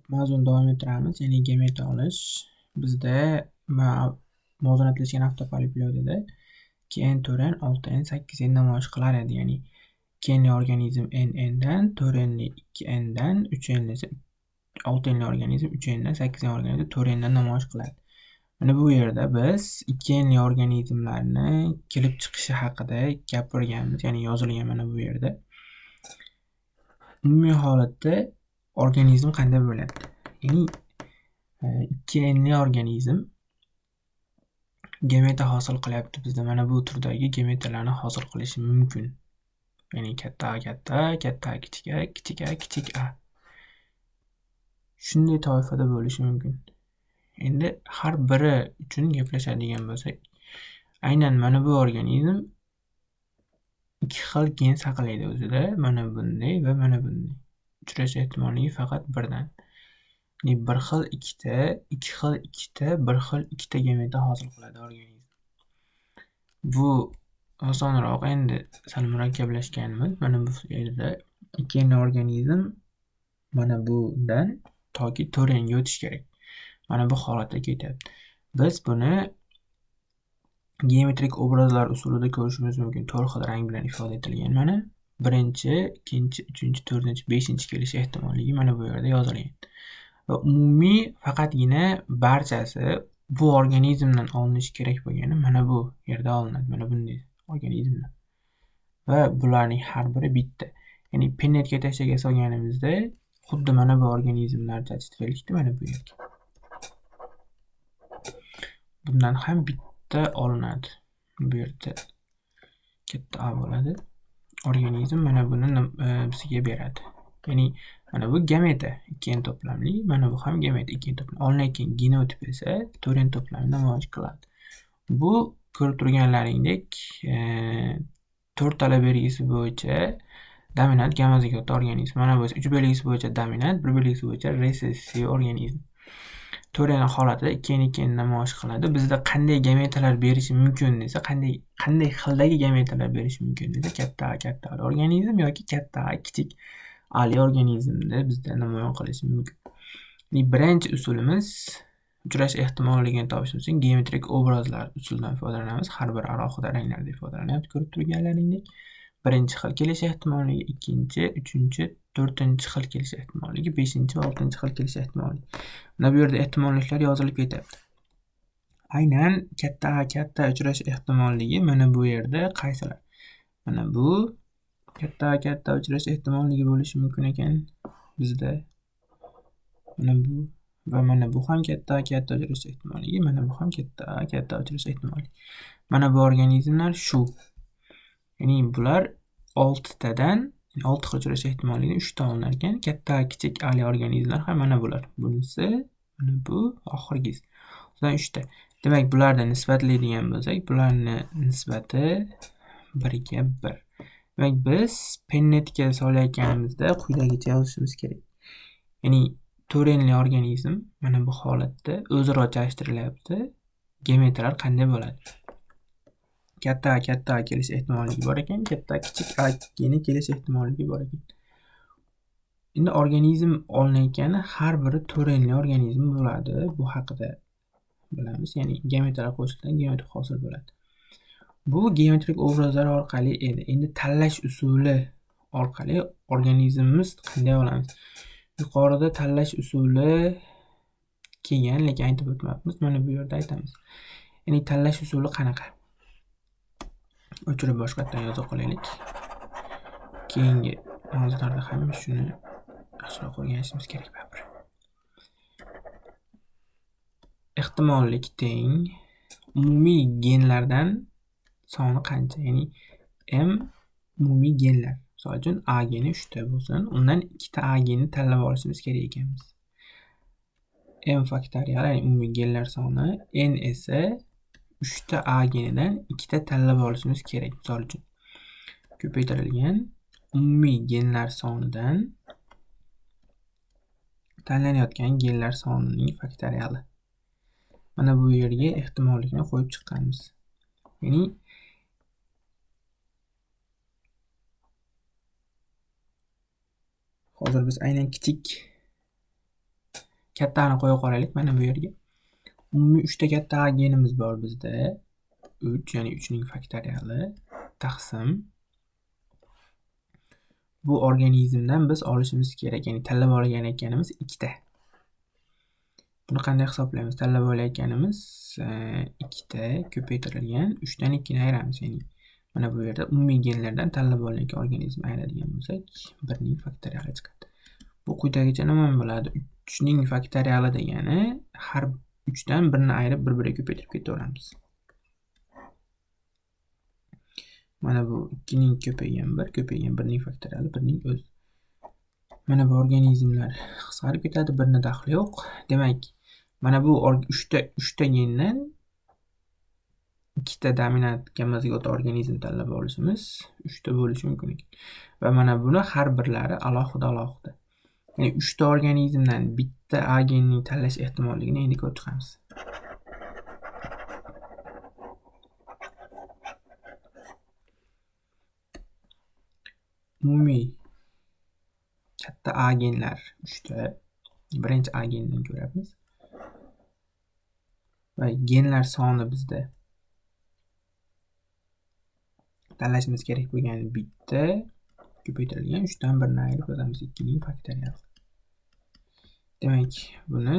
Mavzuni davom ettiramiz. Ya'ni gamet olish. Bizda muvozanatlashgan avtopoliploidida 2n to'rin 6n 8n namoyish qilar edi. Ya'ni 2nli organizm n dan, to'rinli 2n dan, 3nli esa 6nli organizm 3n dan, 8nli organizm 4n dan namoyish qiladi. Mana bu yerda biz 2nli organizmlarni kelib chiqishi haqida gapirganmiz. Ya'ni yozilgan mana bu yerda. Umumiy holatda organizm qanday bo'ladi? Ya'ni 2nli organizm gameta hosil qilyapti bizda. Mana bu turdagi gemetalarni hosil qilishi mumkin. Ya'ni katta A katta, katta A kichik A, kichik A kichik A. Shunday toifada bo'lishi mumkin. Endi har biri uchun gaplashadigan bo'lsak, aynan mana bu organizm ikki xil gen saqlaydi o'zida, mana bunday va mana bunday. Uchrash ehtimolligi faqat birdan. Ya'ni bir xil ikkita, ikki xil ikkita, bir xil ikkita gameta hosil qiladi organizm. Bu osonroq, endi sal murakkablashganmiz. Mana bu yerda 2nli organizm mana bundan toki 4nga o'tish kerak. Mana bu holatda ketyapti. Biz buni geometrik obrazlar usulida ko'rishimiz mumkin. 4 xil rang bilan ifoda etilgan. Mana birinchi, ikkinchi, uchinchi, to'rtinchi, beshinchi kelish ehtimolligi mana bu yerda yozilgan. Va umumiy faqatgina barchasi bu organizmdan olinishi kerak bo'lgani mana bu yerda olinadi. Mana bunday organizmdan. Va bularning har biri bitta. Ya'ni pennetga tashlaga solganimizda xuddi mana bu organizmlarcha kelishdimi mana bu yerga. Bundan ham bitta olinadi. Bu yerda katta A bo'ladi. Organizm mana buni bizga beradi. Ya'ni mana bu gameta 2n to'plamli, mana bu ham gameta 2n to'plamli. Olinayotgan genotip esa 4n to'plamli namoyish qiladi. Bu ko'rib turganlaringdek 4 tala belgisi bo'yicha dominant gamma-zigot organizm. Mana bu esa 3 belgisi bo'yicha dominant, 1 belgisi bo'yicha resessiv organizm. 4n holatida 2n namoyish qiladi. Bizda qanday gametalar berishi mumkin desa, qanday xildagi gametalar berishi mumkin desa, katta A katta A organizm yoki katta A kichik Ali organizmda bizda namoyon qilishi mumkin. Ya'ni birinchi usulimiz uchrash ehtimolligini topishimiz uchun geometrik obrazlar usulidan foydalanamiz. Har bir alohida ranglarda ifodalanyapti ko'rib turganlaringdek. Birinchi xil kelish ehtimolligi, ikkinchi, uchinchi, to'rtinchi xil kelish ehtimolligi, beshinchi va oltinchi xil kelish ehtimolligi. Mana bu yerda ehtimolliklar yozilib ketyapti. Aynan katta A katta uchrash ehtimolligi mana bu yerda qaysilar? Mana bu katta A katta uchrash ehtimolligi bo'lishi mumkin ekan bizda. Mana bu va mana bu ham katta A katta uchrash ehtimolligi, mana bu ham katta A katta uchrash ehtimolligi. Mana bu organizmlar shu. Ya'ni bular 6 tadan 6 xil uchrash ehtimolligini 3 ta olinar ekan. Katta A kichik Ali organizmlar ham mana bular. Bunisi, mana bu, oxirgisi. Ulardan 3 ta. Demak, bularni nisbatlaydigan bo'lsak, bularni nisbati 1 ga 1. Demak, biz pennetga solayotganimizda quyidagicha yozishimiz kerak. Ya'ni 4nli organizm mana bu holatda o'zaro chalishtiryapti. Gametalar qanday bo'ladi? Katta A kelish ehtimolligi bor ekan, katta kichik A geni kelish ehtimolligi bor ekan. Endi organizm olinayotgani har biri 4nli organizm bo'ladi. Bu haqida bilamiz. Ya'ni gametalar qo'shilgan genotip hosil bo'ladi. Bu geometrik obrazlar orqali edi. Endi tanlash usuli orqali organizmimiz qanday olamiz? Yuqorida tanlash usuli kelgan, lekin aytib o'tmayapmiz. Mana bu yerda aytamiz. Ya'ni tanlash usuli qanaqa? O'chirib boshqatdan yozib qo'yaylik. Keyingi mavzularda ham shuni yaxshiroq o'rganishimiz kerak baribir. Ehtimollik teng umumiy genlardan soni qancha? Ya'ni m umumiy genlar. Misol uchun A geni 3 ta bo'lsin, undan 2 ta A geni tanlab olishimiz kerak ekanmiz. M faktorial, ya'ni umumiy genlar soni, n esa 3 ta A genidan 2 ta tanlab olishimiz kerak. Misol uchun ko'paytirilgan umumiy genlar sonidan tanlanayotgan genlar sonining faktoriali. Mana bu yerga ehtimollikni qo'yib chiqqanmiz. Ya'ni hozir biz aynan kichik Kattani qo'ya qolaylik mana bu yerga. Umumiy 3 ta katta A genimiz bor bizda. 3, ya'ni 3 ning faktoriali taqsim bu organizmdan biz olishimiz kerak, ya'ni tanlab olgan ekanimiz 2 ta. Buni qanday hisoblaymiz? Tanlab olayotganimiz 2 ta ko'paytirilgan 3 dan 2 ni ayiramiz, ya'ni mana bu yerda umumiy genlardan tanlab olingan organizmni ayiradigan bo'lsak, 1 ning faktoriali chiqadi. Bu quyidagicha nima bo'ladi? 3 ning faktoriali degani har 3 dan 1 ni ayirib bir-biriga ko'paytirib ketaveramiz. Mana bu 2 ning ko'paygan 1 ning faktoriali 1 ning o'zi. Mana bu organizmlar qisqarib ketadi, 1 ni daxli yo'q. Demak, mana bu 3 ta gendan 2 ta dominant gamma-zigot organizm tanlab olishimiz 3 ta bo'lishi mumkin ekan. Va mana buni har birlari alohida. Ya'ni 3 ta organizmdan bitta A genining tanlash ehtimolligini endi ko'rib chiqamiz. Umumiy katta A genlar 3 ta. Birinchi A genidan ko'ramiz. Va genlar soni bizda tanlashimiz kerak bo'lgan bitta ko'paytirilgan 3 dan 1 ni ayirib yozamiz 2 ning faktoriali. Demak, buni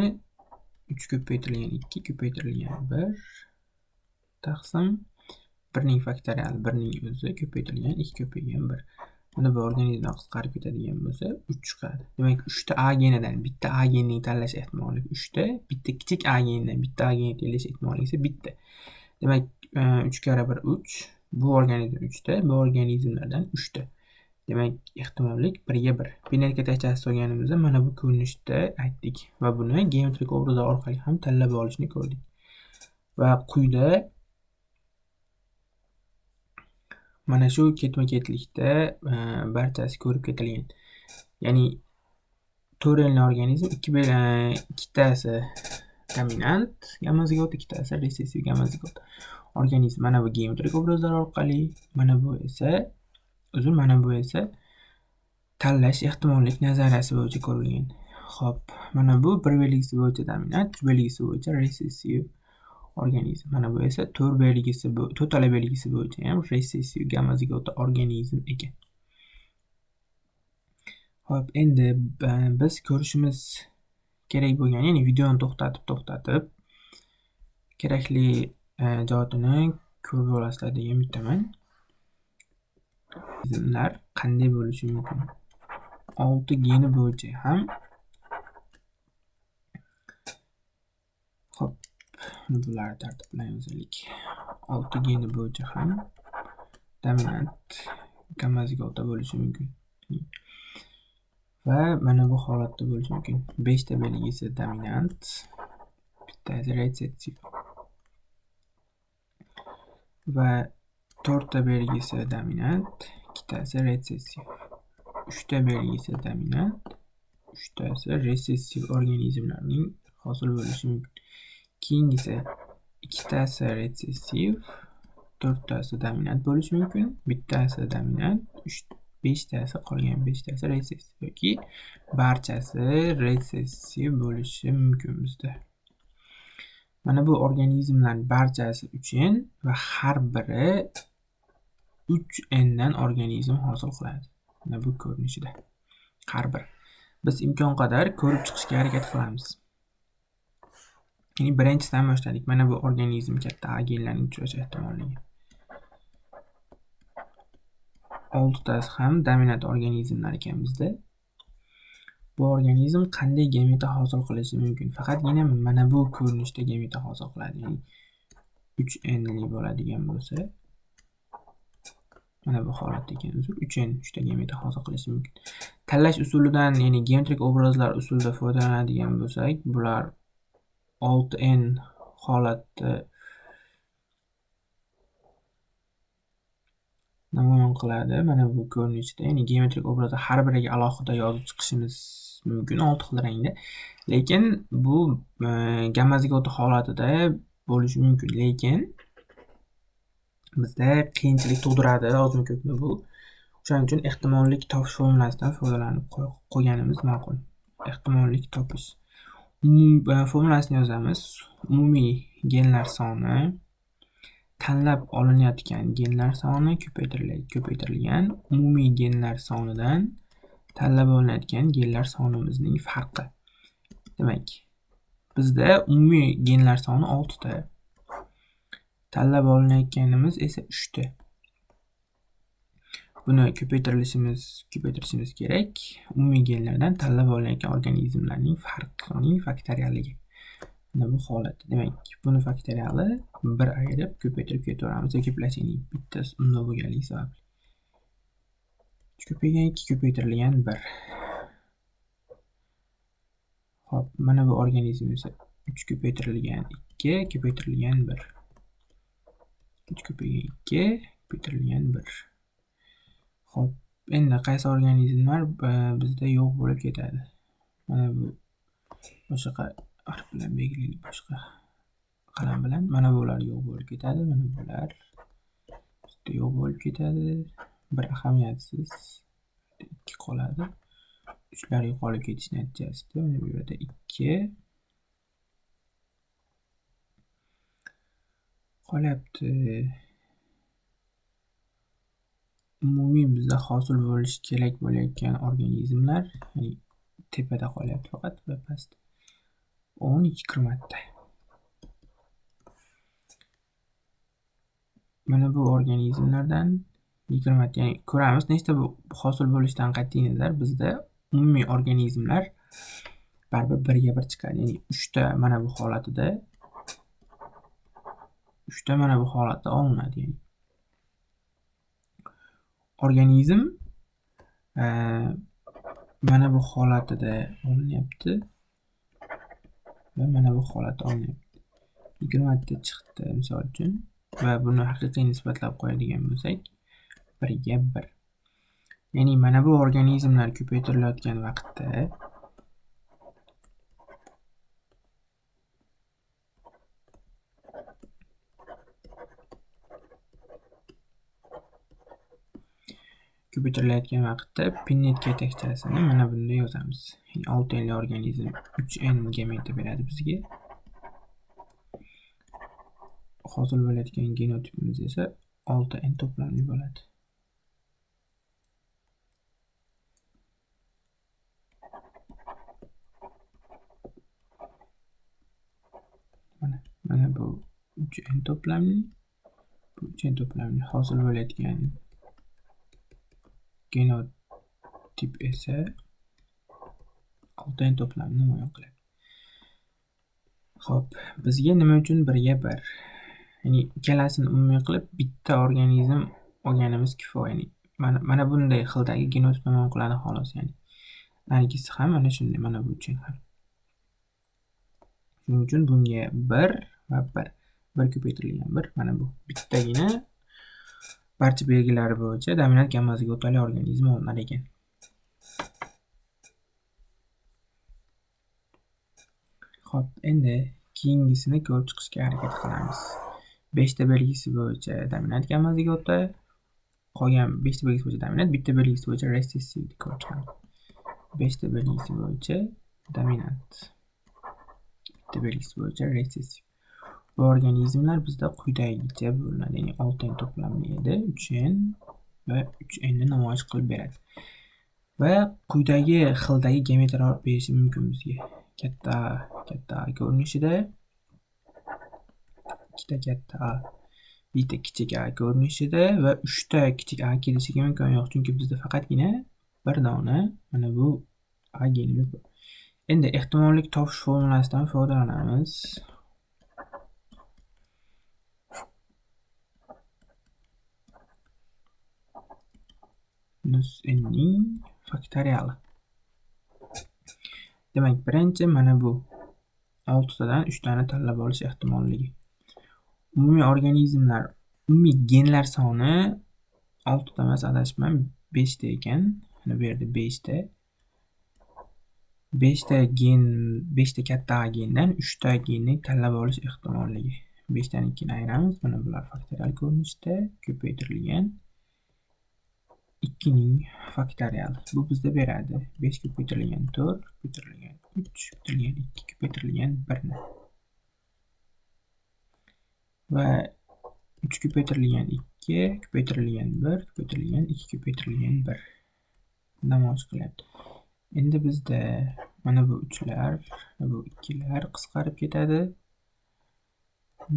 3 ko'paytirilgan 2 ko'paytirilgan 1 taqsim 1 ning faktoriali 1 ning o'zi ko'paytirilgan 2 ko'paygan 1. Buni bu organizmdan qisqarib ketadigan bo'lsa 3 chiqadi. Demak, 3 ta A genidan bitta A genining tanlash ehtimoligi 3 ta, bitta kichik A genidan bitta A genini tanlash ehtimoligi esa bitta. Demak, 3 kara 1 3. Bu organizm 3 ta, bu organizmlardan 3 ta. Demak, ehtimollik 1 ga 1. Binarka tashchasi solganimizda mana bu ko'rinishda aytdik va buni geometrik obrazlar orqali ham tanlab olishni ko'rdik. Va quyida mana shu ketma-ketlikda barchasi ko'rib ketilgan. Ya'ni to'relli organizm ikkitasi dominant gamma-zigot, ikkitasi resessiv gamma-zigot organizm. Mana bu geometrik obrazlar orqali, mana bu esa tanlash ehtimollik nazariyasi bo'yicha ko'rilgan. Xo'p, mana bu 1 belgisi bo'yicha dominant, 3 belgisi bo'yicha resessiv organizm. Mana bu esa 4 belgisi bo'yicha ham resessiv gamma-zigot organizm ekan. Xo'p, endi biz ko'rishimiz kerak bo'lgan, ya'ni videoni to'xtatib kerakli jihatini ko'rib olasizlar degan umiddaman. Organizmlar qanday bo'lishi mumkin? 6 geni bo'yicha ham. Xo'p, bularni tartiblagan yozaylik. 6 geni bo'yicha ham dominant gamma-zigot bo'lishi mumkin. Va mana bu holatda bo'lishi mumkin. 5 ta belgisi dominant, bittasi resessiv. Va 4 ta belgisi dominant, ikkitasi resessiv. 3 ta belgisi dominant, 3 tasi resessiv organizmlarning hosil bo'lishi mumkin. Keyingisi ikkitasi resessiv, 4 tasi dominant bo'lishi mumkin. Bittasi dominant, 5 tasi qolgan 5 tasi resessiv yoki barchasi resessiv bo'lishi mumkin bizda. Mana bu organizmlar barchasi 3n va har biri 3n dan organizm hosil qiladi. Mana bu ko'rinishida. Har bir. Biz imkon qadar ko'rib chiqishga harakat qilamiz. Ya'ni birinchisidan boshladik. Mana bu organizm katta A genlarning uchrash ehtimolligi. 6 tasi ham dominant organizmlar ekan bizda. Bu organizm qanday gameta hosil qilishi mumkin? Faqatgina mana bu ko'rinishda gameta hosil qiladi. Ya'ni 3n li bo'ladigan bo'lsa, mana bu holatda ekan uzr 3n 3 ta gameta hosil qilishi mumkin. Tanlash usulidan, ya'ni geometrik obrazlar usulida foydalanadigan bo'lsak, bular 6n holatda namoyon qiladi. Mana bu ko'rinishda, ya'ni geometrik obrazlar har biriga alohida yozib chiqishimiz mumkin 6 xil rangda. Lekin bu gamma-zigot holatida bo'lishi mumkin. Lekin bizda qiyinchilik tug'diradi, ozmi ko'pmi bu. O'shaning uchun ehtimollik topish formulasidan foydalanib qo'yganimiz ma'qul. Ehtimollik topish. formulasini yozamiz. Umumiy genlar soni tanlab olinayotgan genlar soni ko'paytirilgan umumiy genlar sonidan tanlab olinayotgan genlar sonimizning farqi. Demak, bizda umumiy genlar soni 6 ta. Tanlab olinayotganimiz esa 3 ta. Buni ko'paytirishimiz kerak. Umumiy genlardan tanlab olinayotgan organizmlarning farqining faktorialligi. Mana bu holat. Demak, buni faktoriali 1 ayirib ko'paytirib ketaveramiz. Ko'plashning bittasi unda bo'lganligi sababli. 3 ko'paygan 2 ko'paytirilgan 1. Xo'p, mana bu organizm esa 3 ko'paytirilgan 2 ko'paytirilgan 1. 3 ko'paygan 2 ko'paytirilgan 1. Xo'p, endi qaysi organizmlar bizda yo'q bo'lib ketadi? Mana bu boshqa harf bilan belgilangan boshqa qalam bilan mana bular yo'q bo'lib ketadi. Mana bular bizda yo'q bo'lib ketadi. Bir ahamiyatsiz 2 qoladi. 3lar yo'qolib ketish natijasida mana bu yerda 2 qolyapti. Umumiy bizda hosil bo'lishi kerak bo'layotgan organizmlar, ya'ni tepada qolyapti faqat va pastda 12 marta. Mana bu organizmlardan 20 marta, ya'ni ko'ramiz nechta bu hosil bo'lishidan qat'iy nazar bizda umumiy organizmlar baribir 1 ga 1 chiqadi. Ya'ni 3 ta mana bu holatida 3 ta mana bu holatda olinadi. Ya'ni organizm mana bu holatida olinyapti va mana bu holatda olinyapti. 20 marta chiqdi misol uchun va buni haqiqiy nisbatlab qo'yadigan bo'lsak 1 ga 1. Ya'ni mana bu organizmlar ko'paytirilayotgan vaqtda pinnet yetakchasini mana bunda yozamiz. Ya'ni 6 nli organizm 3n gameta beradi bizga. Hosil bo'layotgan genotipimiz esa 6n to'plamli bo'ladi. Mana bu 3n to'plamli, bu 3n to'plamli hosil bo'layotgan genotip esa 6n to'plamni namoyon qiladi. Xo'p, bizga nima uchun 1 ga 1? Ya'ni ikkalasini umumiy qilib bitta organizm olganimiz kifoya. Ya'ni mana bunday xildagi genotip namoyon qiladi xolos. Ya'ni narigisi ham mana shunday, mana bu uchun ham. Shuning uchun bunga 1 va 1. 1 ko'paytirilgan 1 mana bu. Bittagina barcha belgilari bo'yicha dominant gamma zigotali organizm olinar ekan. Xo'p, endi keyingisini ko'rib chiqishga harakat qilamiz. 5 ta belgisi bo'yicha dominant gamma zigota, qolgan 5 ta belgisi bo'yicha dominant, bitta belgisi bo'yicha resessiv ko'rib chiqamiz. 5 ta belgisi bo'yicha dominant, bitta belgisi bo'yicha resessiv. Bu organizmlar bizda quyidagicha bo'linadi. Ya'ni 6n to'plamli edi, 3n va 3n ni namoyish qilib beradi. Va quyidagi xildagi gametalar berishi mumkin bizga. Katta A ko'rinishida, ikkita katta A, bitta kichik A ko'rinishida va 3 ta kichik A kelishiga imkon yo'q, chunki bizda faqatgina bir dona mana bu A genimiz bor. Endi ehtimollik topish formulasidan foydalanamiz. Minus n ning faktoriali. Demak, birinchi mana bu 6 tadan 3 tani tanlab olish ehtimolligi. Umumiy organizmlar, umumiy genlar soni 6 ta emas, adashmam 5 ta ekan. Mana bu yerda 5 ta. 5 ta gen, 5 ta katta A gendan 3 ta genni tanlab olish ehtimolligi. 5 dan 2 ni ayiramiz. Mana bular faktorial ko'rinishda ko'paytirilgan 2 ning faktoriali. Bu bizda beradi 5 ko'paytirilgan 4 ko'paytirilgan 3 ko'paytirilgan 2 ko'paytirilgan 1 ni va 3 ko'paytirilgan 2 ko'paytirilgan 1 ko'paytirilgan 2 ko'paytirilgan 1 namoyish qilyapti. Endi bizda mana bu 3lar, bu 2lar qisqarib ketadi.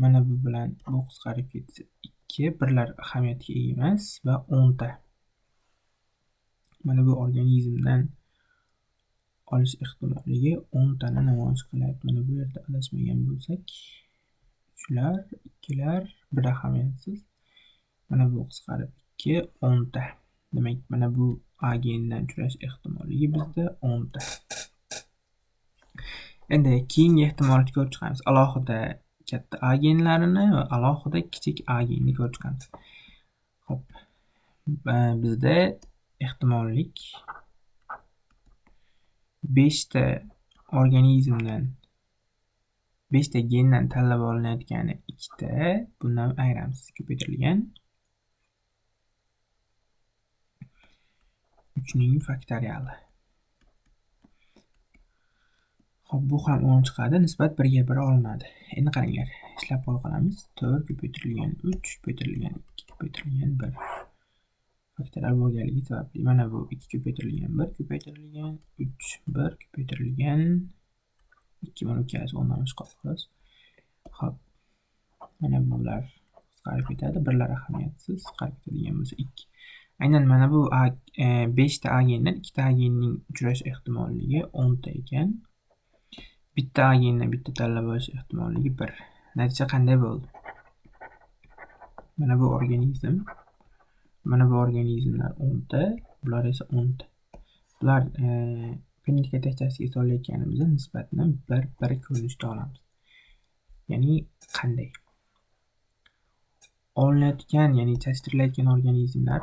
Mana bu bilan bu qisqarib ketsa 2, birlar ahamiyatga ega emas va 10 ta. Mana bu organizmdan olish ehtimolligi 10 tani namoyish qilyapti. Mana bu yerda adashmagan bo'lsak, 3lar, 2lar, bir ahamiyatsiz. Mana bu qisqarib 2, 10 ta. Demak, mana bu A genidan uchrash ehtimolligi bizda 10 ta. Endi keyingi ehtimolni ko'rib chiqamiz. Alohida katta A genlarini va alohida kichik A genini ko'rib chiqamiz. Xo'p. Bizda ehtimollik 5 ta organizmdan 5 ta gendan tanlab olinayotgani 2 ta, bundan ayiramiz. Ko'paytirilgan 3 ning faktoriali. Xo'p, bu ham 10 chiqadi, nisbat 1 ga 1 olinadi. Endi qaranglar, ishlab qolamiz. 4 ko'paytirilgan 3 ko'paytirilgan 2 ko'paytirilgan 1 faktorial bo'lganligi sababli mana bu 2 ko'paytirilgan 1 ko'paytirilgan 3 1 ko'paytirilgan 2 mana ikkalasi o'rndan chiqib qoladi. Xo'p. Mana bular qisqarib ketadi, birlar ahamiyatsiz, qisqarib ketadigan bo'lsa 2. Aynan mana bu 5 ta A gendan 2 ta A genning uchrash ehtimolligi 10 ta ekan. Bitta A gendan bitta tanlab olish ehtimolligi 1. Natija qanday bo'ldi? Mana bu organizm, mana bu organizmlar 10 ta, bular esa 10 ta. Bular genetika testasiga solayotganimizda nisbatni 1-1 ko'rinishda olamiz. Ya'ni qanday? Olinayotgan, ya'ni chalshtirilayotgan organizmlar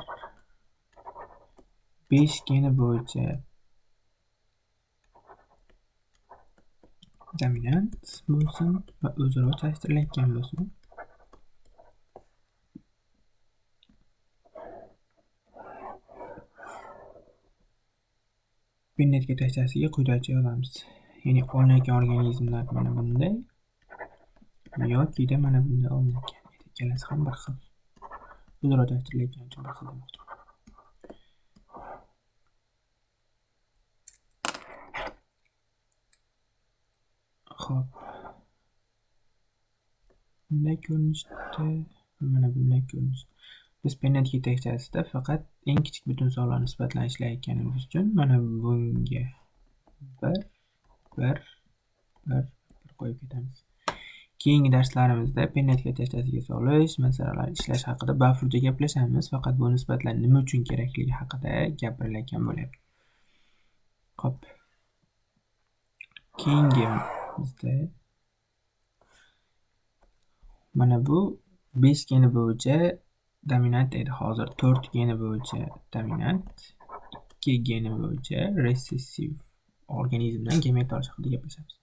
5 geni bo'yicha dominant bo'lsin va o'zaro chalshtirilayotgan bo'lsin. Genetika testasiga quyidagicha yozamiz. Ya'ni olinayotgan organizmlar mana bunday yoki mana bunday olinayotgan. Ikkalasi ham bir xil. O'zaro chalshtirilayotgani uchun bir xil demoqchiman. Xo'p. Bunday ko'rinishda, mana bunday ko'rinishda. Biz genetika tekstasida faqat eng kichik butun sonlar nisbatan ishlayotganimiz uchun mana bunga 1 qo'yib ketamiz. Keyingi darslarimizda genetika testasiga solish, masalalar ishlash haqida bafurja gaplashamiz. Faqat bu nisbatlar nima uchun kerakligi haqida gapirilayotgan bo'lyapti. Xo'p. Keyingi bizda mana bu 5 geni bo'yicha dominant edi. Hozir 4 geni bo'yicha dominant, 2 geni bo'yicha resessiv organizmdan gamet olish haqida gaplashamiz.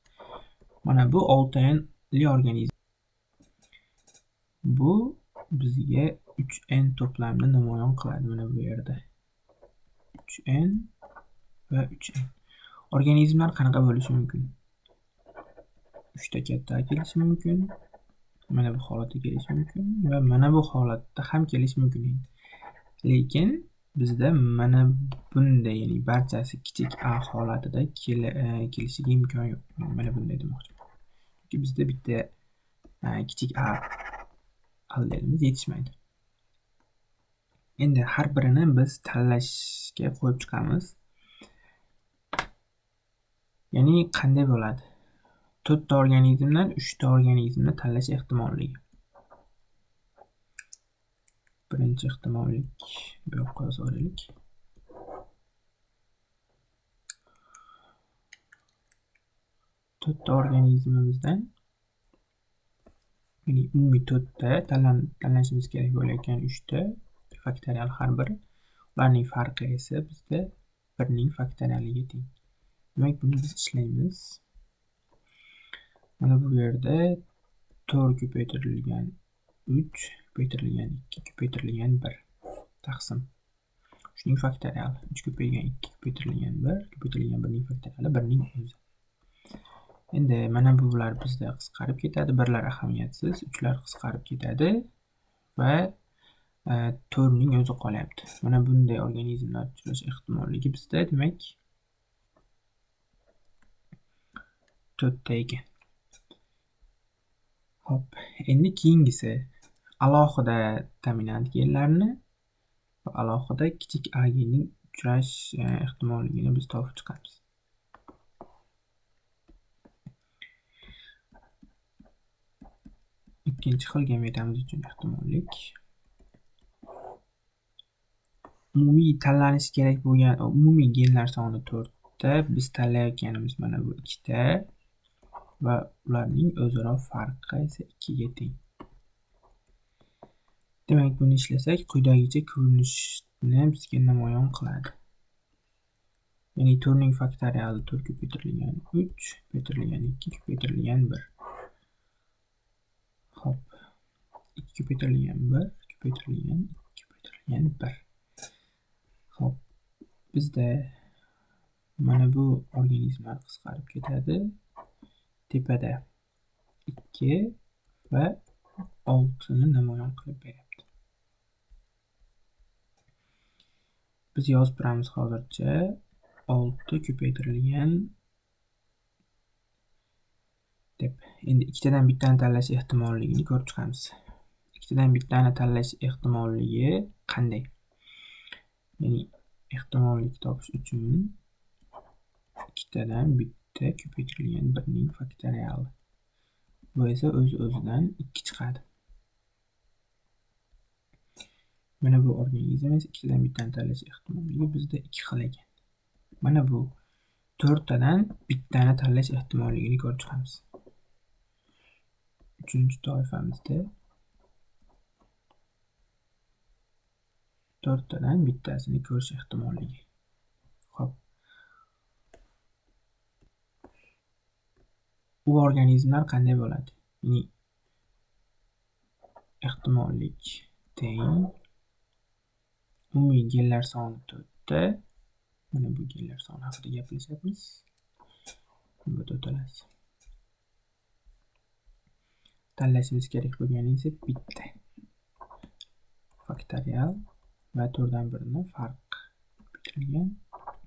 Mana bu 6N'li organizm. Bu bizga 3N to'plamini namoyon qiladi mana bu yerda. 3N va 3N. Organizmlar qanaqa bo'lishi mumkin? 3 ta katta kelishi mumkin. Mana bu holatda kelishi mumkin va mana bu holatda ham kelishi mumkin. Lekin bizda mana bunday, ya'ni barchasi kichik A holatida kelishiga imkon yo'q. Mana bunday demoqchiman. Chunki bizda bitta kichik A allelimiz yetishmaydi. Endi har birini biz tanlashga qo'yib chiqamiz. Ya'ni qanday bo'ladi? 4 ta organizmdan 3 ta organizmni tanlash ehtimolligi. Birinchi ehtimollik bu yoqqa yozaylik. To'rtta organizmimizdan, ya'ni umumiy 4 ta tanlashimiz kerak bo'layotgan 3 ta faktorial har biri. Ularning farqi esa bizda 1 ning faktorialiga teng. Demak, buni biz ishlaymiz. Mana bu yerda 4 ko'paytirilgan 3 ko'paytirilgan 2 ko'paytirilgan 1 taqsim. Shuning faktoriali 3 ko'paytirilgan 2 ko'paytirilgan 1 ko'paytirilgan 1 ning faktoriali 1 ning o'zi. Endi mana bular bizda qisqarib ketadi. Birlar ahamiyatsiz, uchlar qisqarib ketadi va 4 ning o'zi qolyapti. Mana bunday organizmlar uchrash ehtimolligi bizda demak 4 ta ekan. Hop, endi keyingisi alohida dominant genlarni va alohida kichik a genining uchrash ehtimolligini biz topib chiqamiz. Ikkinchi xil gametamiz uchun ehtimollik umumiy tanlanishi kerak bo'lgan umumiy genlar soni 4 ta, biz tanlayotganimiz mana bu 2 ta va ularning o'zaro farqi esa 2 ga teng. Demak, buni ishlasak quyidagicha ko'rinishni bizga namoyon qiladi. Ya'ni 4 ning faktoriali 4 ko'paytirilgan 3 ko'paytirilgan 2 ko'paytirilgan 1. Hop, 2 ko'paytirilgan 1 ko'paytirilgan 2 ko'paytirilgan 1. Hop, bizda mana bu organizmlar qisqarib ketadi. Tepada 2 va 6 ni namoyon qilib beryapti. Biz yozib turamiz hozircha 6 ko'paytirilgan deb. Endi ikkitadan bittani tanlash ehtimolligini ko'rib chiqamiz. Ikkitadan bittani tanlash ehtimolligi qanday? Ya'ni ehtimollik topish uchun ikkitadan bitta ko'paytirilgan 1 ning faktoriali. Bu esa o'z-o'zidan 2 chiqadi. Mana bu organizm esa ikkitadan bittani tanlash ehtimolligi bizda 2 xil ekan. Mana bu 4 tadan bittani tanlash ehtimolligini ko'rib chiqamiz. Uchinchi toifamizda 4 tadan bittasini ko'rish ehtimolligi. Xo'p. Bu organizmlar qanday bo'ladi? Ya'ni ehtimollik teng umumiy genlar soni 4 ta. Mana bu genlar soni haqida gapiryapmiz. Bu to'lasi. Tanlashimiz kerak bo'lgani esa bitta faktorial va 4 dan 1 ni farq bitilgan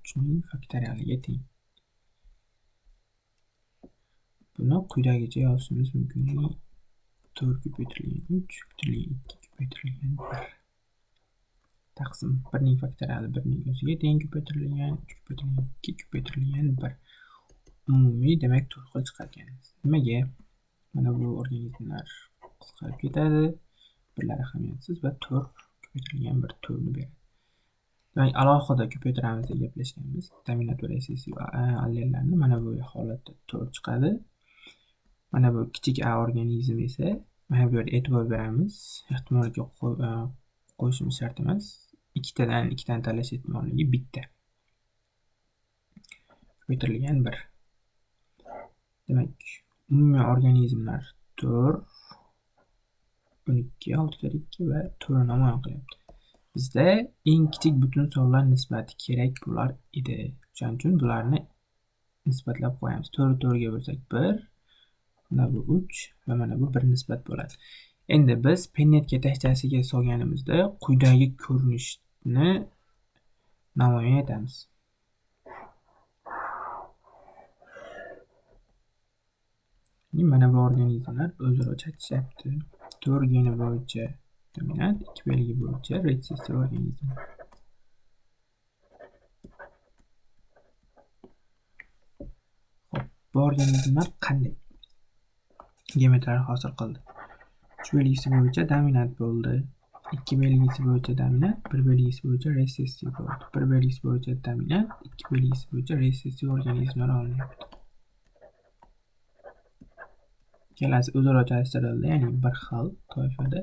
3 ning faktorialiga teng. Buni quyidagicha yozishimiz mumkin. 4 ko'paytirilgan 3 ko'paytirilgan 2 ko'paytirilgan 1 taqsim 1 ning faktoriali 1 ning o'ziga teng ko'paytirilgan 3 ko'paytirilgan 2 ko'paytirilgan 1. Umumiy demak 4 xil chiqargan. Nimaga? Mana bu organizmlar qisqarib ketadi, birlar ahamiyatsiz va 4 ko'paytirilgan 1 4 ni beradi. Demak, alohida ko'paytiramiz deb gaplashganmiz. Dominant va resessiv allellarni mana bu holatda 4 chiqadi. Mana bu kichik a organizm esa mana bu yerda e'tibor beramiz. Ehtimolga qo'yishimiz shart emas. Ikkitadan tanlash ehtimolligi bitta. Ko'paytirilgan 1. Demak, umumiy organizmlar 4, 12, 6 kare 2 va 4 ni namoyon qilyapti. Bizda eng kichik butun sonlar nisbati kerak bo'lar edi. Shuning uchun bularni nisbatlab qo'yamiz. 4 4 ga bo'lsak 1, mana bu 3 va mana bu 1 nisbat bo'ladi. Endi biz pennetga tashchasiga solganimizda quyidagi ko'rinishni namoyon etamiz. Mana bu organizmlar o'zaro chatishayapti. 4 geni bo'yicha dominant, 2 belgi bo'yicha resessiv organizm. Xo'p, bu organizmlar qanday geometlar hosil qildi? 3 belgisi bo'yicha dominant bo'ldi, 2 belgisi bo'yicha dominant, 1 belgisi bo'yicha resessiv bo'ldi. 1 belgisi bo'yicha dominant, 2 belgisi bo'yicha resessiv organizmlar olinyapti. Ikkalasi o'zaro chalishtirildi, ya'ni bir xil toifada.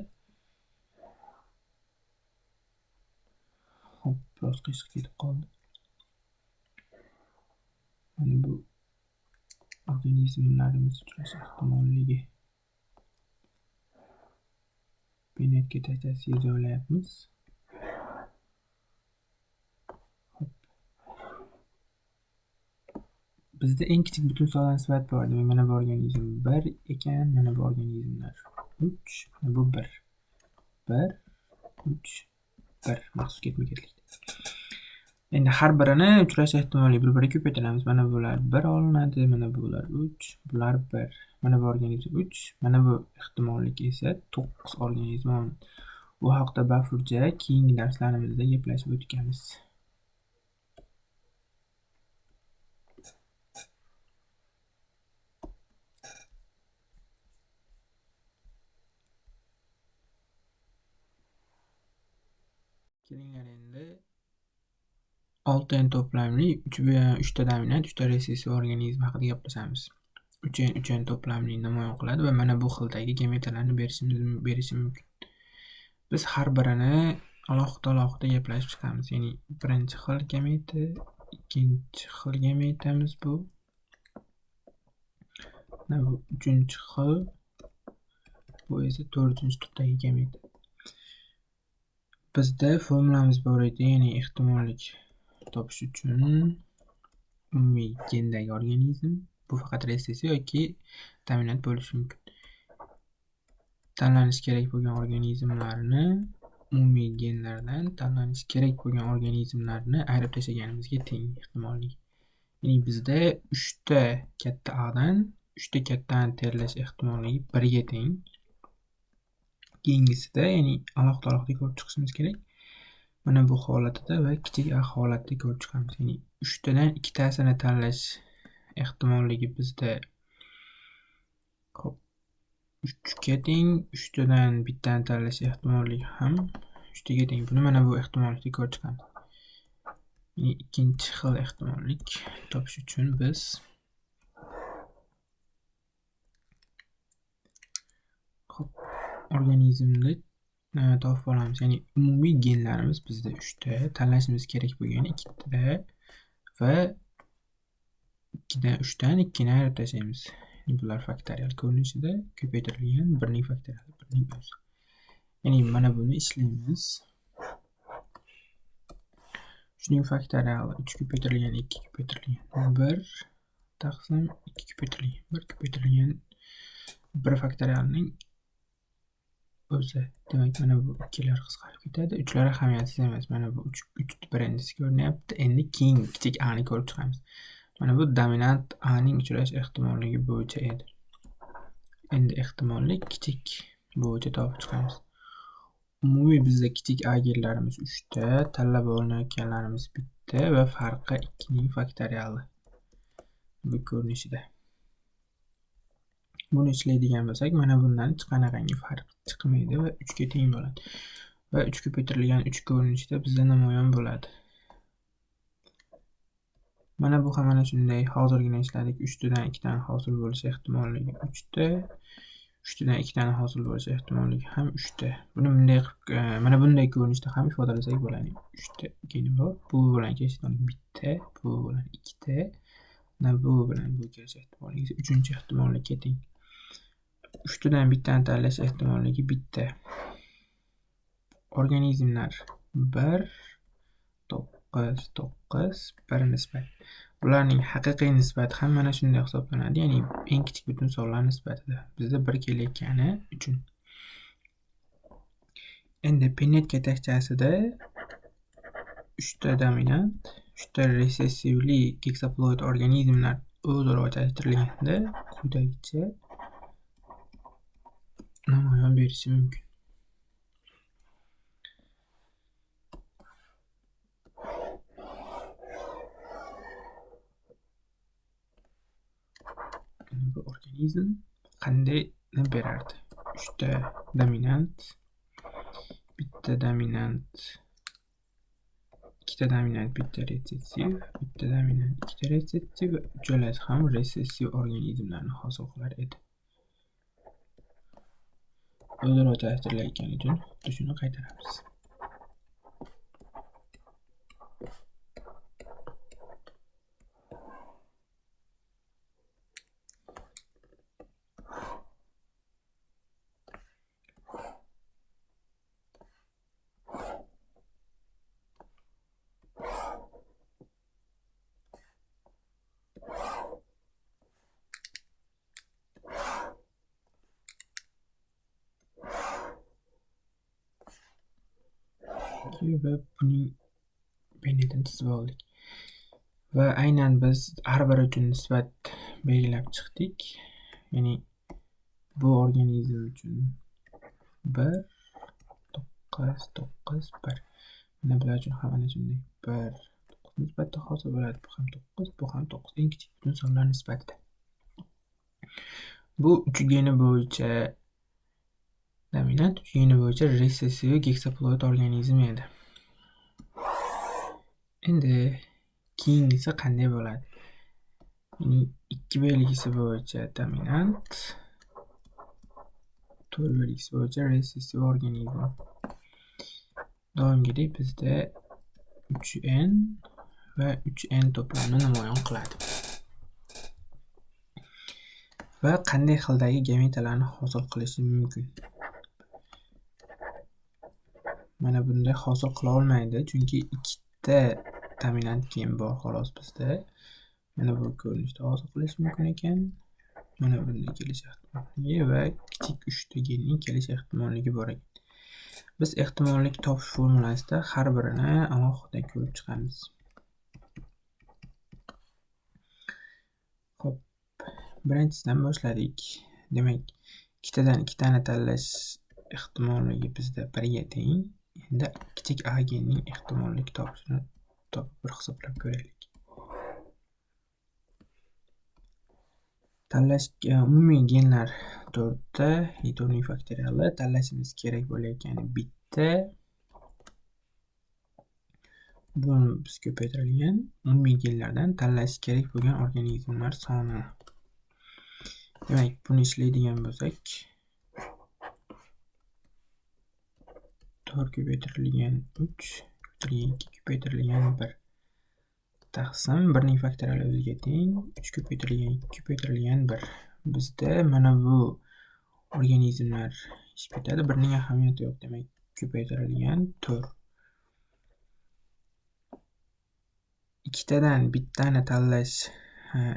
Hop, biroz qiyshiq ketib qoldi. Mana bu organizmlarimiz uchrash ehtimolligi. Pennetga tashchasiga joylayapmiz. bizda eng kichik butun sonli nisbat bor. Demak, mana bu organizm 1 ekan, mana bu organizmlar 3, bu 1. 1 3 1 maxsus ketma-ketlik. Endi har birini uchrash ehtimoli bir-biriga ko'paytiramiz. Mana bular 1 olinadi, mana bular 3, bular 1. Mana bu organizm 3, mana bu ehtimollik esa 9 organizm olinadi. Bu haqda bafurja keyingi darslarimizda gaplashib o'tganmiz. Kelinglar endi 6 n to'plamli 3 ta dominant, 3 ta resessiv organizm haqida gaplashamiz. 3 n to'plamli namoyon qiladi va mana bu xildagi gametalarni berishi mumkin. Biz har birini alohida gaplashib chiqamiz. Ya'ni birinchi xil gameta, ikkinchi xil gametamiz bu. Mana bu uchinchi xil, bu esa to'rtinchi turdagi gameta. Bizda formulamiz bor edi, ya'ni ehtimollik topish uchun umumiy gendagi organizm, bu faqat resessiv yoki dominant bo'lishi mumkin. Tanlanish kerak bo'lgan organizmlarni umumiy genlardan tanlanish kerak bo'lgan organizmlarni ayirib tashlaganimizga teng ehtimollik. Ya'ni bizda 3 ta katta A'dan 3 ta katta A'ni terlash ehtimolliyi 1 ga teng. Keyingisida, ya'ni alohida ko'rib chiqishimiz kerak. Mana bu holatida va kichik A holatida ko'rib chiqamiz. Ya'ni 3 tadan 2 tasini tanlash ehtimolligi bizda 3 ga teng, 3 tadan bittani tanlash ehtimolligi ham 3 taga teng. Buni mana bu ehtimollikda ko'rib chiqamiz. Ya'ni ikkinchi xil ehtimollik topish uchun biz organizmni topib olamiz. Ya'ni umumiy genlarimiz bizda 3 ta, tanlashimiz kerak bo'lgani 2 ta va 2 dan 3 dan 2 ni ayirib tashlaymiz. Bular faktorial ko'rinishida ko'paytirilgan 1 ning faktoriali 1 ning o'zi. Ya'ni mana buni ishlaymiz. 3 ning faktoriali 3 ko'paytirilgan 2 ko'paytirilgan 1 taqsim 2 ko'paytirilgan 1 ko'paytirilgan 1 faktorialning o'zi. Demak, mana bu ikkilar qisqarib ketadi. Uchlar ahamiyatsiz emas. Mana bu 3 birinchisi ko'rinyapti. Endi keyin kichik A ni ko'rib chiqamiz. Mana bu dominant A ning uchrash ehtimolligi bo'yicha edi. Endi ehtimollik kichik bo'yicha topib chiqamiz. Umumiy bizda kichik A genlarimiz 3 ta, tanlab olinayotganlarimiz bitta va farqi 2 ning faktoriali bu ko'rinishida. Buni ishlaydigan bo'lsak, mana bundan hech qanaqangi farq chiqmaydi va 3 ga teng bo'ladi. Va 3 ko'paytirilgan 3 ko'rinishida bizda namoyon bo'ladi. Mana bu ham mana shunday. Hozirgina ishladik. 3 tadan 2 tani hosil bo'lishi ehtimolligi 3 ta. 3 tadan 2 tani hosil bo'lishi ehtimolligi ham 3 ta. Buni bunday mana bunday ko'rinishda ham ifodalasak bo'ladi. 3 ta geni bor. Bu bilan kelish ehtimoligi bitta, bu bilan 2 ta, mana bu bilan bu kelish ehtimoligi 3-chi ehtimollikka teng. 3 tadan bittani tanlash ehtimolligi bitta. Organizmlar 1 9 9 1 nisbat. Bularning haqiqiy nisbati ham mana shunday hisoblanadi, ya'ni eng kichik butun sonlar nisbatida. Bizda 1 kelayotgani uchun. Endi Pinnet yetakchasida 3 ta dominant, 3 ta resessivli heksaploid organizmlar o'zaro ajrashtirilganda quyidagicha namoyon berishi mumkin. Bu organizm qanday berardi? 3 ta dominant, bitta dominant, 2 ta dominant, bitta resessiv, bitta dominant, 2 ta resessiv va uchalasi ham resessiv organizmlarni hosil qilar edi. O'zaro ajrashtirilgani uchun xuddi shuni qaytaramiz. va buning penetini chizib oldik. Va aynan biz har biri uchun nisbat belgilab chiqdik. Ya'ni bu organizm uchun 1 9 9 1. Mana bular uchun ham ana shunday 1 9 nisbatda hosil bo'ladi. Bu ham 9, bu ham 9. Eng kichik butun sonlar nisbatida. Bu uchgeni bo'yicha dominant, uchgeni bo'yicha resessiv heksaploid organizm edi. Endi keyingisi qanday bo'ladi? Ya'ni 2 belgisi bo'yicha dominant, 4 belgisi bo'yicha resessiv organizm. Doimgidek bizda 3n va 3n to'plamini namoyon qiladi. Va qanday xildagi gametalarni hosil qilishi mumkin? Mana bunday hosil qila olmaydi, chunki ikkita dominant gen bor xolos bizda. Mana bu ko'rinishda hosil qilish mumkin ekan. Mana bunday kelish ehtimolligi va kichik 3 ta genning kelish ehtimolligi bor ekan. Biz ehtimollik topish formulasida har birini alohida ko'rib chiqamiz. Xo'p, birinchisidan boshladik. Demak, ikkitadan ikkitani tanlash ehtimolligi bizda 1 ga teng. Endi kichik a genning ehtimollik topishini topib bir hisoblab ko'raylik. Tanlash umumiy genlar 4 ta, 4 ning faktoriali. Tanlashimiz kerak bo'layotgani bitta. Bu biz ko'paytirilgan umumiy genlardan tanlash kerak bo'lgan organizmlar soni. Demak, buni ishlaydigan bo'lsak, 4 ko'paytirilgan 3 ko'paytirilgan 2 ko'paytirilgan 1 taqsim 1 ning faktoriali o'ziga teng, 3 ko'paytirilgan 2 ko'paytirilgan 1. Bizda mana bu organizmlar ish bitadi, 1 ning ahamiyati yo'q. Demak, ko'paytirilgan 4. Ikkitadan bittani tanlash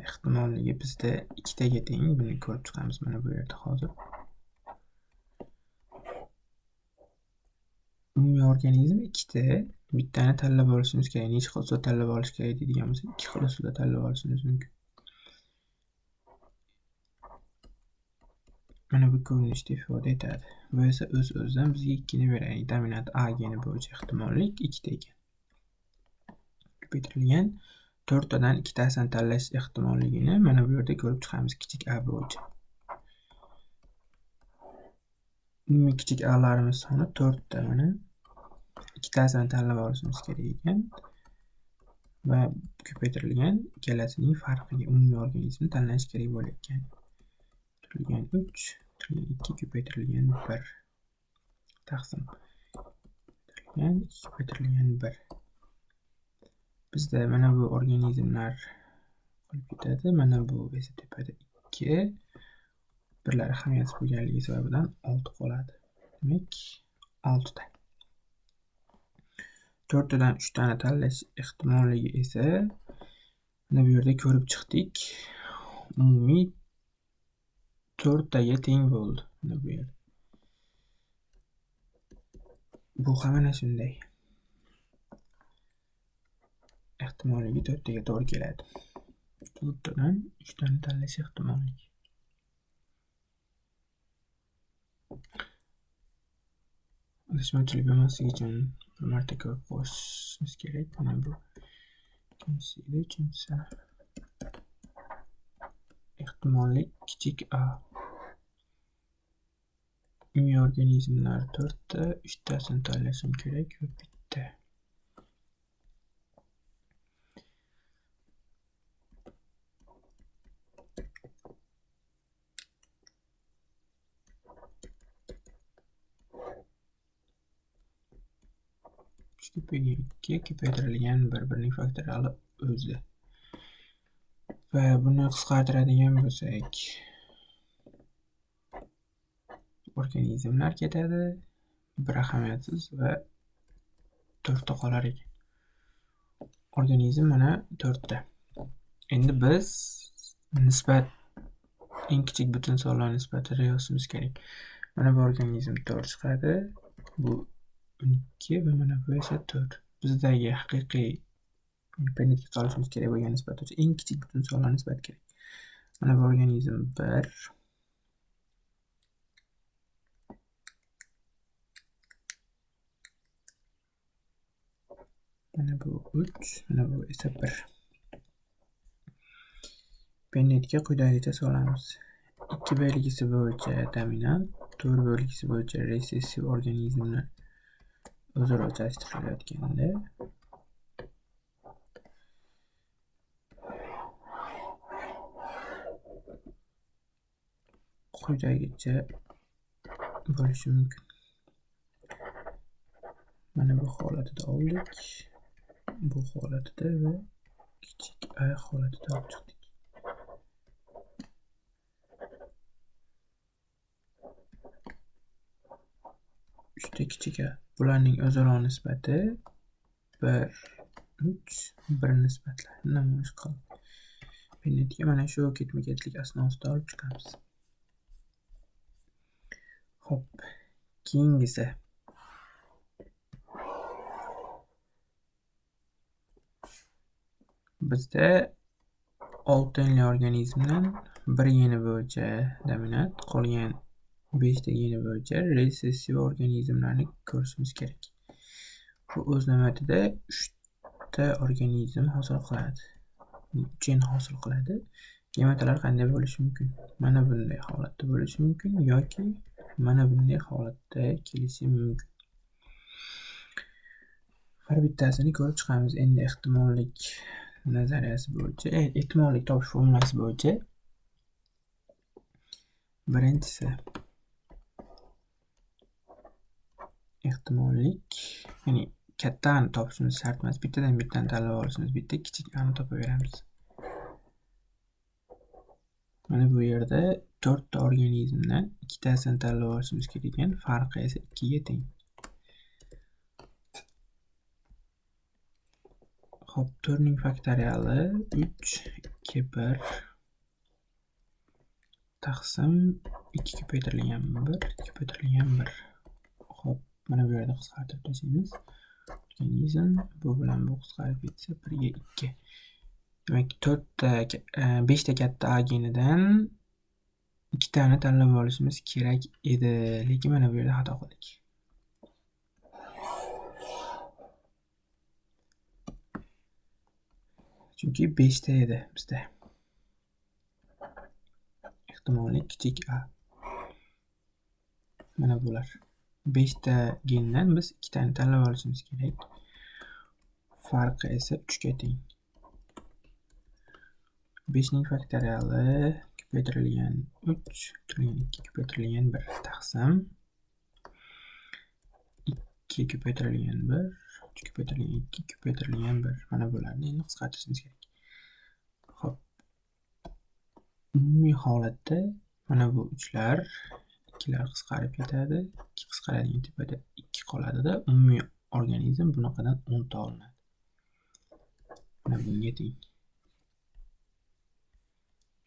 ehtimolligi bizda 2 taga teng. Buni ko'rib chiqamiz mana bu yerda hozir. Umumiy organizm 2 ta, bittani tanlab olishimiz kerak. Necha xil usulda tanlab olish kerak deydigan bo'lsak, 2 xil usulda tanlab olishimiz mumkin. Mana bu ko'rinishda ifoda etadi. Bu esa o'z-o'zidan bizga 2 ni beradi. Dominant a geni bo'yicha ehtimollik 2 ta ekan. Ko'paytirilgan 4 tadan 2 tasini tanlash ehtimolligini mana bu yerda ko'rib chiqamiz kichik a bo'yicha. Umumiy kichik a'larimiz soni 4 ta. Mana 2 tasini tanlab olishimiz kerak ekan. Va ko'paytirilgan ikkalasining farqiga umumiy organizmni tanlash kerak bo'layotgan. Ko'paytirilgan 3, 2 ko'paytirilgan 1 taqsim ko'paytirilgan 1. Bizda mana bu organizmlar qolib ketadi. Mana bu esa tepada 2. Birlari ahamiyatsiz bo'lganligi sababidan 6 qoladi. Demak, 6 ta. 4 tadan 3 tani tanlash ehtimolligi esa mana bu yerda ko'rib chiqdik. Umumiy 4 taga teng bo'ldi. Mana bu yerda. Bu ham mana shunday. Ehtimolligi 4 taga to'g'ri keladi. 4 tadan 3 tani tanlash ehtimolligi. Adashmovchilik bo'lmasligi uchun bir marta ko'rib qo'yishimiz kerak. Mana bu ikkinchisi. Ehtimollik kichik a. Umumiy organizmlar 4 ta, 3 tasini tanlashim kerak va bitta. Ko'paytirilgan 1 ning faktoriali o'zi. Va buni qisqartiradigan bo'lsak, organizmlar ketadi, bir ahamiyatsiz va 4 ta qolar ekan. Organizm mana 4 ta. Endi biz nisbat eng kichik butun sonlar nisbatida yozishimiz kerak. Mana bu organizm 4 chiqadi. Bu 12 va mana bu esa 4. Bizdagi haqiqiy penetga solishimiz kerak bo'lgan nisbat uchun eng kichik butun sonlar nisbati kerak. Mana bu organizm 1, mana bu 3, mana bu esa 1. Penetga quyidagicha solamiz. 2 belgisi bo'yicha dominant, 4 belgisi bo'yicha resessiv organizmlar o'zaro chalishtirayotganda quyidagicha bo'lishi mumkin. Mana bu holatida oldik, bu holatida va kichik a holatida olib chiqdik. Uchta kichik a. Bularning o'zaro nisbati 1, 3, 1 nisbatlar namoyish qildi. Penetga mana shu ketma-ketlik asnosida olib chiqamiz. Xo'p, keyingisi bizda 6 genli organizmdan bir geni bo'yicha dominant, qolgan 5 ta geni bo'yicha resessiv organizmlarni ko'rishimiz kerak. Bu o'z navbatida 3 ta organizm hosil qiladi. 3 gen hosil qiladi. Gematalar qanday bo'lishi mumkin? Mana bunday holatda bo'lishi mumkin yoki mana bunday holatda kelishi mumkin. Har bittasini ko'rib chiqamiz. Endi ehtimollik nazariyasi bo'yicha, ehtimollik topish formulasi bo'yicha birinchisi ehtimollik, ya'ni kattani topishimiz shart emas. Bittadan bittani tanlab olishimiz, bitta kichik ani topaveramiz. Mana bu yerda 4 ta organizmdan ikkitasini tanlab olishimiz kerak ekan, farqi esa 2 ga teng. Xo'p, 4 ning faktoriali 3, 2, 1 taqsim 2 ko'paytirilgan 1, 2 ko'paytirilgan 1. Xo'p, mana bu yerda qisqartirib tashlaymiz. Organizm bu bilan bu qisqarib ketsa 1 ga 2. Demak, 5 ta katta A genidan 2 tani tanlab olishimiz kerak edi, lekin mana bu yerda xato qildik. Chunki 5 ta edi bizda. Ehtimollik kichik a. Mana bular. 5 ta gendan biz 2 tani tanlab olishimiz kerak. Farqi esa 3 ga teng. 5 ning faktoriali ko'paytirilgan 3, ko'paytirilgan 2, ko'paytirilgan 1 taqsim 2 ko'paytirilgan 1, 3 ko'paytirilgan 2, ko'paytirilgan 1. Mana bularni endi qisqartirishimiz kerak. Xo'p. Umumiy holatda mana bu 3lar, 2lar qisqarib ketadi. 2 qisqaradigan tepada 2 qoladida, umumiy organizm bunaqadan 10 ta olinadi. Mana bunga teng.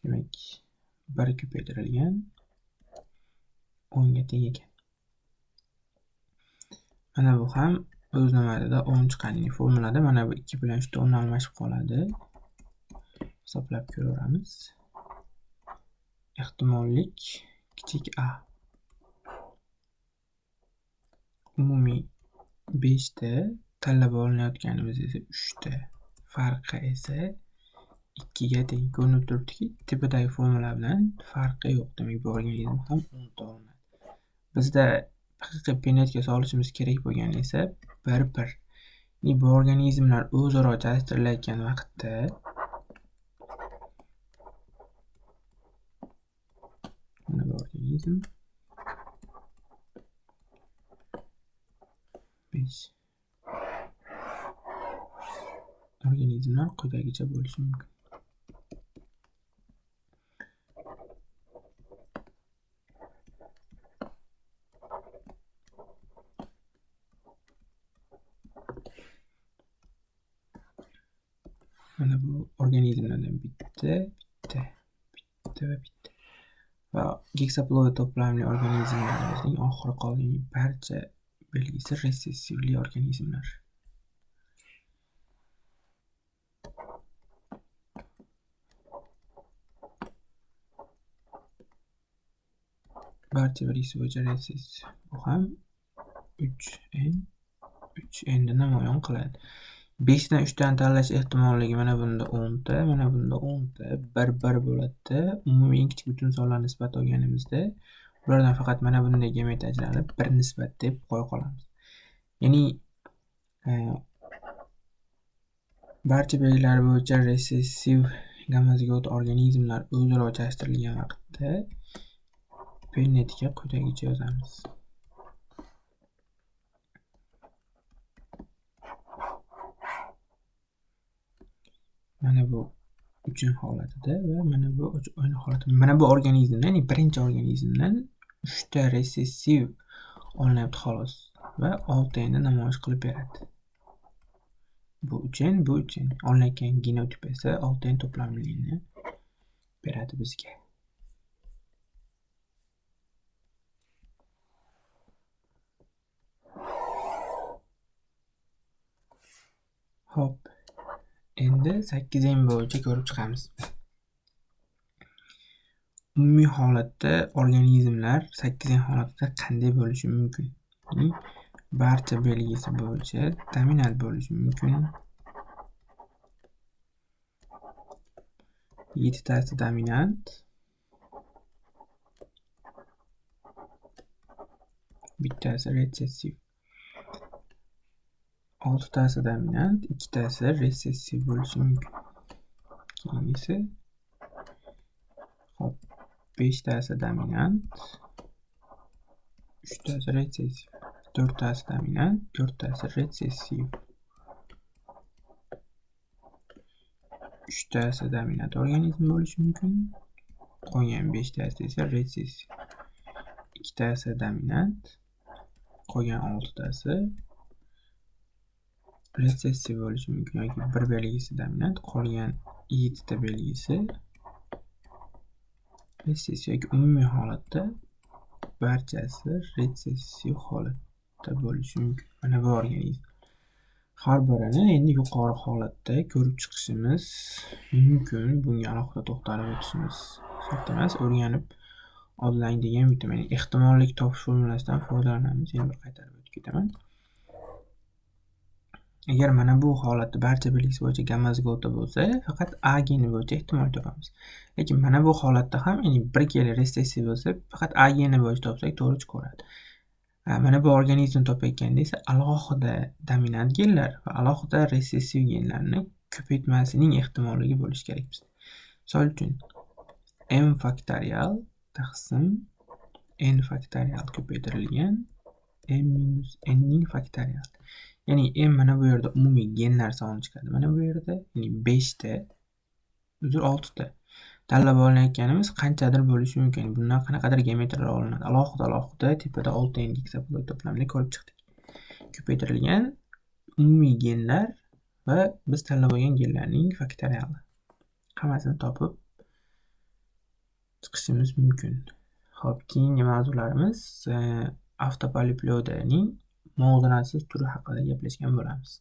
Demak, 1 ko'paytirilgan 10 ga teng ekan. Mana bu ham o'z navbatida 10 chiqadi. Formulada mana bu 2 bilan 3 ta 10 almashib qoladi. Hisoblab ko'raveramiz. Ehtimollik kichik a. Umumiy 5 ta, tanlab olinayotganimiz esa 3 ta. Farqi esa 2 ga teng. Ko'rinib turibdiki, tepadagi formula bilan farqi yo'q. Demak, bu organizm ham 10 ta olinadi. Bizda haqiqiy penetga solishimiz kerak bo'lgani esa 1-1. Ya'ni bu organizmlar o'zaro chalishtiriladigan vaqtda mana bu organizm 5 organizmlar quyidagicha bo'lishi mumkin. Mana bu organizmlardan bitta va bitta. Va heksaploid to'plamli organizmlarimizning oxiri qolgan barcha belgisi resessivli organizmlar. Barcha belgisi bo'yicha resessiv. Bu ham 3n endi namoyon qiladi. 5 dan 3 dan tanlash ehtimolligi mana bunda 10 ta, mana bunda 10 ta, 1 bo'ladi. Umumiy eng kichik butun sonlar nisbati olganimizda ulardan faqat mana bunday gamet ajralib 1 nisbat deb qo'ya qolamiz. Ya'ni barcha belgilar bo'yicha resessiv gamma-zigot organizmlar o'zaro chalishtirilgan vaqtda penetiga quyidagicha yozamiz. Mana bu 3 holatida va mana bu o'yin holatida. Mana bu organizmdan, ya'ni birinchi organizmdan 3 ta resessiv olinyapti xolos va 6 endi namoyish qilib beradi. Bu 3n, bu 3n. Olinayotgan genotip esa 6n to'plamligini beradi bizga. Hop. Endi 8n bo'yicha ko'rib chiqamiz. Umumiy holatda organizmlar 8n holatida qanday bo'lishi mumkin? Barcha belgisi bo'yicha dominant bo'lishi mumkin. 7 tasi dominant. Bittasi resessiv. 6 tasi dominant, 2 tasi resessiv bo'lishi mumkin. Keyingisi 5 tasi dominant, 3 tasi resessiv. 4 tasi dominant, 4 tasi resessiv. 3 tasi dominant organizm bo'lishi mumkin. Qolgan 5 tasi esa resessiv. 2 tasi dominant, qolgan 6 tasi resessiv bo'lishi mumkin yoki bir belgisi dominant, qolgan 7 ta belgisi resessiv yoki umumiy holatda barchasi resessiv holatda bo'lishi mumkin. Mana bu organizm. Har birini endi yuqori holatda ko'rib chiqishimiz mumkin. Bunga alohida to'xtalib o'tishimiz shart emas. O'rganib oling degan bitim. Ya'ni ehtimollik topish formulasidan foydalanamiz. Yana bir qaytarib o'tib ketaman. Agar mana bu holatda barcha belgisi bo'yicha gamma-zigota bo'lsa, faqat A geni bo'yicha ehtimol topamiz. Lekin mana bu holatda ham, ya'ni bir keli resessiv bo'lsa, faqat A geni bo'yicha topsak to'g'ri chiqaveradi. Mana bu organizm topayotganda esa alohida dominant genlar va alohida resessiv genlarni ko'paytmasining ehtimolligi bo'lishi kerak bizda. Misol uchun m faktorial taqsim n faktorial ko'paytirilgan m minus n ning faktorial. Ya'ni m mana bu yerda umumiy genlar soni chiqadi. Mana bu yerda, ya'ni 5 ta, 6 ta. Tanlab olinayotganimiz qanchadir bo'lishi mumkin. Bundan qanaqadir geometriyalar olinadi. Alohida tepada 6n hexaploid to'plamini ko'rib chiqdik. Ko'paytirilgan umumiy genlar va biz tanlab olgan genlarning faktoriali. Hammasini topib chiqishimiz mumkin. Xo'p, keyingi mavzularimiz avtopoliploidaning muvozanatsiz turi haqida gaplashgan bo'lamiz.